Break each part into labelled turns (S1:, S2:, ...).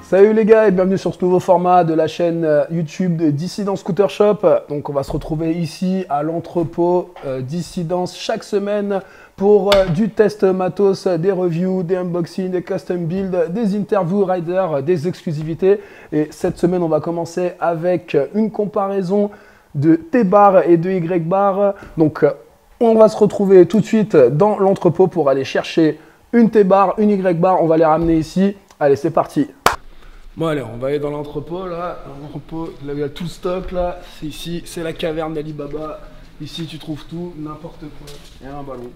S1: Salut les gars et bienvenue sur ce nouveau format de la chaîne YouTube de Dissident Scooter Shop. Donc on va se retrouver ici à l'entrepôt Dissidence chaque semaine pour du test matos, des reviews, des unboxings, des custom builds, des interviews riders, des exclusivités. Et cette semaine on va commencer avec une comparaison de T-bar et de Y-bar. Donc on va se retrouver tout de suite dans l'entrepôt pour aller chercher une T-bar, une Y-bar. On va les ramener ici. Allez, c'est parti. Bon allez, on va aller dans l'entrepôt là. L'entrepôt, là il y a tout le stock là. C'est ici, c'est la caverne d'Alibaba. Ici tu trouves tout, n'importe quoi. Il y a un ballon.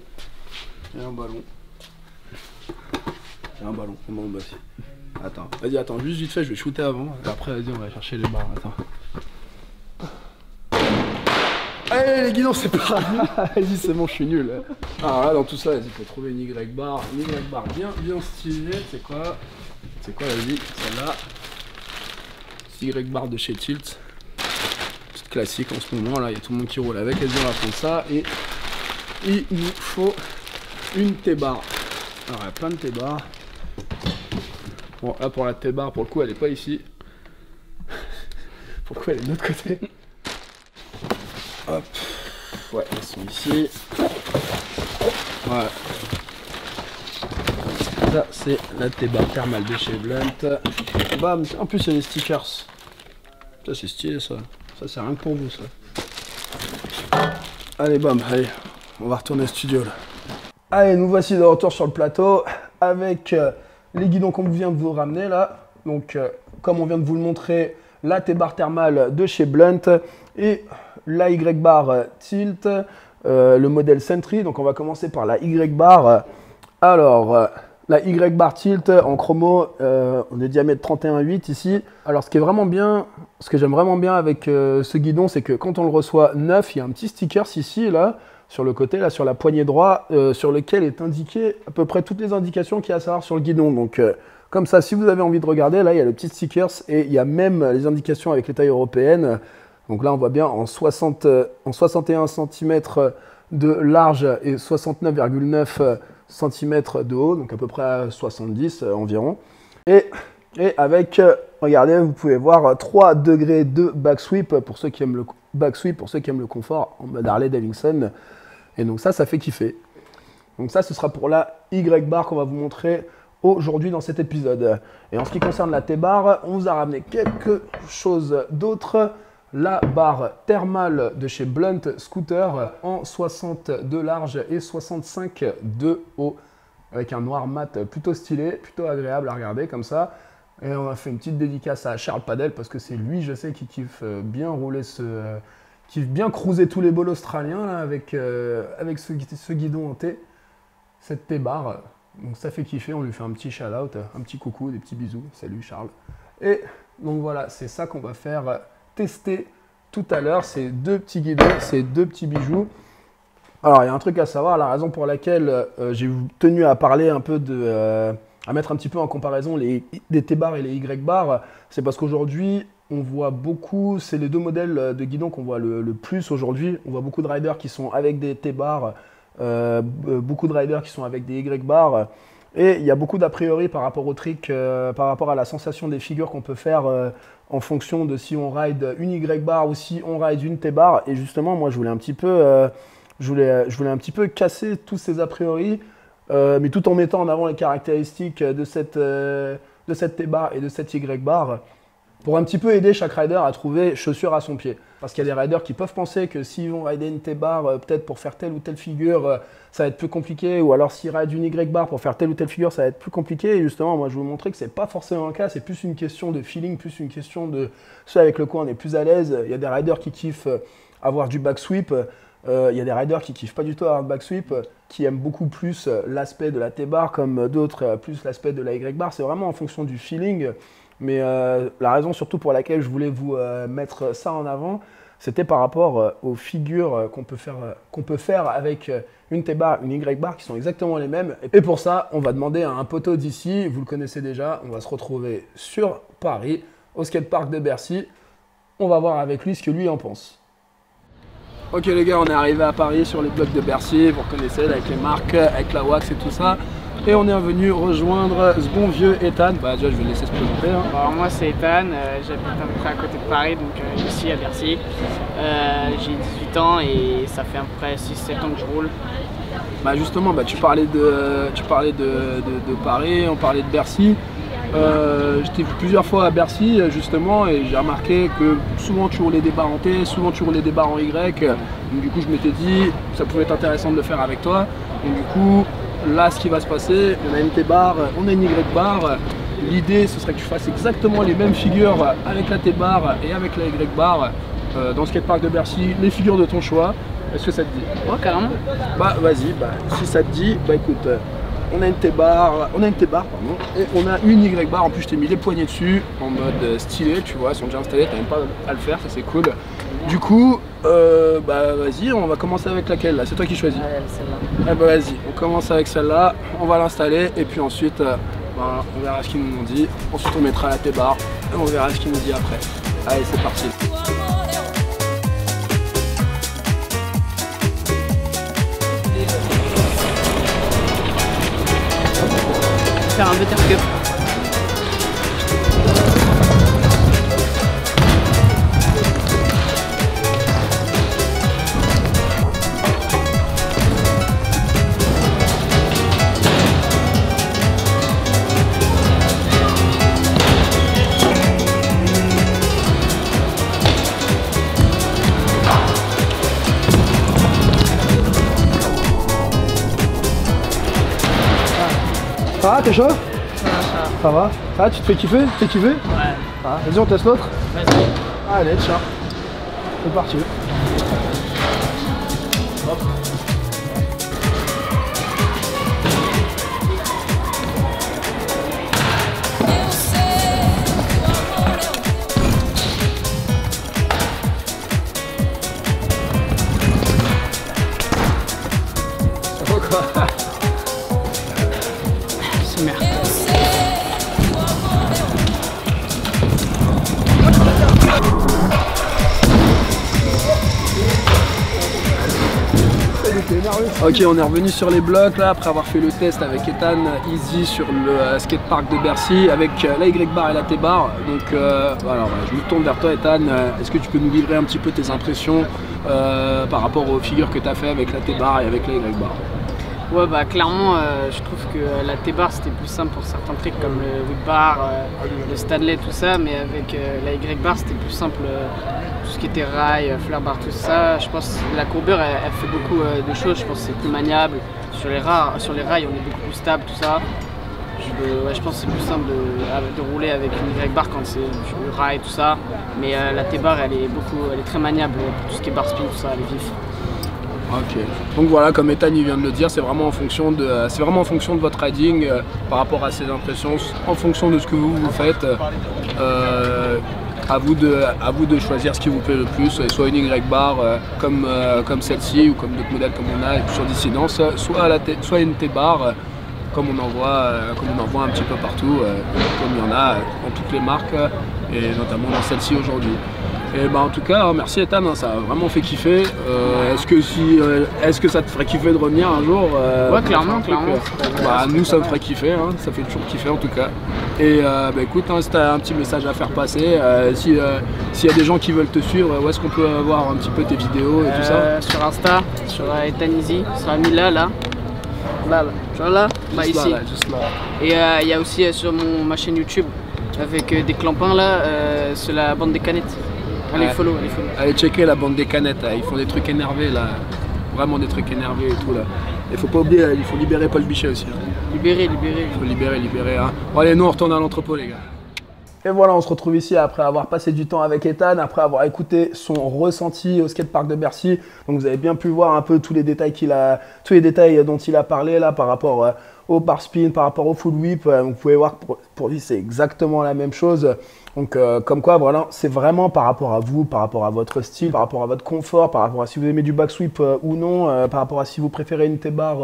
S1: Il y a un ballon. Il y a un ballon. On va aussi. Attends, vas-y, attends, juste vite fait, je vais shooter avant. Et après, vas-y, on va chercher les barres. Attends. Allez les guidons, c'est pas vas-y, c'est bon, je suis nul. Alors là, dans tout ça, il faut trouver une Y-bar. Une Y-bar bien stylée. C'est quoi? C'est quoi la vie? Celle-là. C'est Y-bar de chez Tilt. Petite classique en ce moment. Là, il y a tout le monde qui roule avec. Vas-y, on va prendre ça. Et il nous faut une T-bar. Alors, il y a plein de T-bar. Bon, là, pour la T-bar, pour le coup, elle n'est pas ici. Pourquoi elle est de l'autre côté? Hop. Ouais, elles sont ici. Ouais. Ça, c'est la T-bar thermale de chez Blunt. Bam. En plus, il y a des stickers. Ça, c'est stylé, ça. Ça, c'est rien que pour vous, ça. Allez, bam. Allez, on va retourner au studio, là. Allez, nous voici de retour sur le plateau avec les guidons qu'on vient de vous ramener, là. Donc, comme on vient de vous le montrer, la T-bar thermale de chez Blunt et la Y-bar Tilt, le modèle Sentry. Donc, on va commencer par la Y-bar. Alors, la Y-bar Tilt en chromo, on est diamètre 31,8 ici. Alors ce qui est vraiment bien, ce que j'aime vraiment bien avec ce guidon, c'est que quand on le reçoit neuf, il y a un petit sticker ici, là, sur le côté, là, sur la poignée droite, sur lequel est indiqué à peu près toutes les indications qu'il y a à savoir sur le guidon. Donc comme ça, si vous avez envie de regarder, là, il y a le petit sticker et il y a même les indications avec les tailles européennes. Donc là, on voit bien en 61 cm de large et 69,9 cm de haut, donc à peu près à 70 environ. Et avec, regardez, vous pouvez voir 3 degrés de back sweep pour ceux qui aiment le back sweep, pour ceux qui aiment le confort en mode Harley Davidson. Et donc ça fait kiffer. Donc ça, ce sera pour la Y-bar qu'on va vous montrer aujourd'hui dans cet épisode. Et en ce qui concerne la T-bar, on vous a ramené quelque chose d'autre. La barre thermale de chez Blunt Scooter en 60 de large et 65 de haut, avec un noir mat plutôt stylé, plutôt agréable à regarder comme ça. Et on a fait une petite dédicace à Charles Padel parce que c'est lui, je sais, qui kiffe bien rouler kiffe bien cruiser tous les bols australiens là, avec ce guidon en T, cette T-bar. Donc ça fait kiffer, on lui fait un petit shout-out, un petit coucou, des petits bisous. Salut Charles. Et donc voilà, c'est ça qu'on va faire tester tout à l'heure, ces deux petits guidons, ces deux petits bijoux. Alors il y a un truc à savoir, la raison pour laquelle j'ai tenu à parler un peu à mettre un petit peu en comparaison les T-bar et les Y-bar, c'est parce qu'aujourd'hui on voit beaucoup, c'est les deux modèles de guidons qu'on voit le plus aujourd'hui. On voit beaucoup de riders qui sont avec des T-bar, beaucoup de riders qui sont avec des Y-bar. Et il y a beaucoup d'a priori par rapport au trick, par rapport à la sensation des figures qu'on peut faire en fonction de si on ride une Y-bar ou si on ride une T-bar. Et justement, moi, je voulais un petit peu casser tous ces a priori, mais tout en mettant en avant les caractéristiques de cette T-bar et de cette Y-bar, pour un petit peu aider chaque rider à trouver chaussure à son pied. Parce qu'il y a des riders qui peuvent penser que s'ils vont rider une T-bar, peut-être pour faire telle ou telle figure, ça va être plus compliqué. Ou alors s'ils rident une Y-bar pour faire telle ou telle figure, ça va être plus compliqué. Et justement, moi je vais vous montrer que c'est pas forcément le cas. C'est plus une question de feeling, plus une question de ceux avec le quoi on est plus à l'aise. Il y a des riders qui kiffent avoir du back sweep. Il y a des riders qui kiffent pas du tout avoir le back sweep, qui aiment beaucoup plus l'aspect de la T-bar, comme d'autres plus l'aspect de la Y-bar. C'est vraiment en fonction du feeling. Mais la raison surtout pour laquelle je voulais vous mettre ça en avant, c'était par rapport aux figures qu'on peut faire avec une T-bar, une Y-bar qui sont exactement les mêmes. Et pour ça, on va demander à un poteau d'ici, vous le connaissez déjà, on va se retrouver sur Paris, au skatepark de Bercy. On va voir avec lui ce que lui en pense. Ok les gars, on est arrivé à Paris sur les blocs de Bercy, vous reconnaissez, là, avec les marques, avec la wax et tout ça. Et on est venu rejoindre ce bon vieux Ethan. Bah déjà je vais le laisser se présenter. Hein.
S2: Alors moi c'est Ethan, j'habite à peu près à côté de Paris, donc ici à Bercy. J'ai 18 ans et ça fait à peu près 6-7 ans que je roule.
S1: Bah justement, bah, tu parlais de Paris, on parlait de Bercy. J'étais plusieurs fois à Bercy justement et j'ai remarqué que souvent tu roulais des barres en T, souvent tu roulais des barres en Y. Donc du coup je m'étais dit ça pouvait être intéressant de le faire avec toi. Donc du coup là ce qui va se passer, on a une T-bar, on a une Y-bar. L'idée ce serait que tu fasses exactement les mêmes figures avec la T-bar et avec la Y-bar dans le skatepark de Bercy, les figures de ton choix. Est-ce que ça te dit?
S2: Ouais, carrément.
S1: Bah vas-y, bah, si ça te dit, bah écoute, on a une T-bar, pardon, et on a une Y-bar. En plus je t'ai mis les poignées dessus en mode stylé, tu vois, elles sont déjà installées, t'as même pas à le faire, ça c'est cool. Du coup, bah vas-y, on va commencer avec laquelle là? C'est toi qui choisis.
S2: Ouais, celle-là.
S1: Eh bah vas-y, on commence avec celle-là, on va l'installer et puis ensuite bah, on verra ce qu'ils nous ont dit. Ensuite on mettra la T-bar et on verra ce qu'ils nous dit après. Allez, c'est parti.
S2: Faire un buttercup.
S1: Ça va, t'es chaud?
S2: Ça
S1: va. Ça va, tu te fais kiffer? Tu te fais kiffer?
S2: Ouais.
S1: Ah, vas-y, on teste l'autre?
S2: Vas-y.
S1: Allez, ciao. C'est parti. Hop. Ça va quoi?
S2: C'est merde.
S1: Ok, on est revenu sur les blocs là après avoir fait le test avec Ethan Easy sur le skatepark de Bercy avec la Y-bar et la T-bar. Donc voilà, je me tourne vers toi Ethan. Est-ce que tu peux nous livrer un petit peu tes impressions par rapport aux figures que tu as fait avec la T-bar et avec la Y-bar?
S2: Ouais, bah clairement, je trouve que la T-bar c'était plus simple pour certains trucs comme le whip bar, le Stanley, tout ça, mais avec la Y-bar c'était plus simple, tout ce qui était rail, flare bar, tout ça. Je pense que la courbure elle fait beaucoup de choses, je pense que c'est plus maniable. Sur les rails on est beaucoup plus stable, tout ça. Je pense que c'est plus simple de rouler avec une Y-bar quand c'est du rail, tout ça. Mais la T-bar elle est très maniable pour tout ce qui est bar spin, tout ça, elle est vif.
S1: Ok, donc voilà, comme Ethan il vient de le dire, c'est vraiment en fonction de votre riding par rapport à ses impressions, en fonction de ce que vous faites. À vous de choisir ce qui vous plaît le plus, soit une Y-bar comme celle-ci ou comme d'autres modèles comme on a sur Dissidence, soit une T-bar comme on en voit un petit peu partout, comme il y en a dans toutes les marques et notamment dans celle-ci aujourd'hui. Et bah en tout cas, merci Ethan, hein, ça a vraiment fait kiffer. Est-ce que ça te ferait kiffer de revenir un jour?
S2: Ouais, clairement.
S1: Bah, nous, ça me ferait kiffer, hein, ça fait toujours kiffer en tout cas. Et bah écoute, hein, si tu as un petit message à faire passer, s'il y a des gens qui veulent te suivre, où est-ce qu'on peut voir un petit peu tes vidéos et tout ça?
S2: Sur Insta, sur Ethan Easy, ça sera mis là. Là, genre là, bah ici.
S1: Là, juste là.
S2: Et il y a aussi sur ma chaîne YouTube, avec des clampins là, sur la bande des canettes. Allez, follow.
S1: Allez checker la bande des canettes, là. Ils font des trucs énervés là, vraiment des trucs énervés et tout là. Il faut pas oublier, il faut libérer Paul Bichet aussi. Hein.
S2: Libérer.
S1: Il faut libérer. Hein. Bon allez, nous on retourne à l'entrepôt les gars. Et voilà, on se retrouve ici après avoir passé du temps avec Ethan, après avoir écouté son ressenti au skatepark de Bercy. Donc vous avez bien pu voir un peu tous les détails dont il a parlé là par rapport au bar spin, par rapport au full whip. Vous pouvez voir que pour lui c'est exactement la même chose. Donc comme quoi voilà, c'est vraiment par rapport à vous, par rapport à votre style, par rapport à votre confort, par rapport à si vous aimez du back sweep ou non, par rapport à si vous préférez une T-bar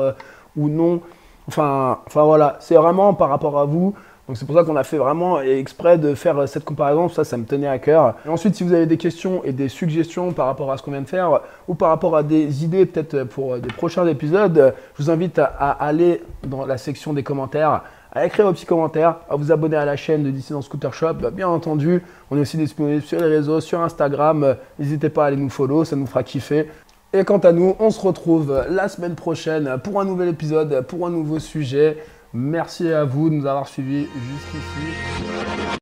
S1: ou non. Enfin voilà, c'est vraiment par rapport à vous. Donc c'est pour ça qu'on a fait vraiment exprès de faire cette comparaison, ça me tenait à cœur. Et ensuite, si vous avez des questions et des suggestions par rapport à ce qu'on vient de faire, ou par rapport à des idées peut-être pour des prochains épisodes, je vous invite à aller dans la section des commentaires, à écrire vos petits commentaires, à vous abonner à la chaîne de Dissident Scooter Shop. Bien entendu, on est aussi disponible sur les réseaux, sur Instagram. N'hésitez pas à aller nous follow, ça nous fera kiffer. Et quant à nous, on se retrouve la semaine prochaine pour un nouvel épisode, pour un nouveau sujet. Merci à vous de nous avoir suivis jusqu'ici.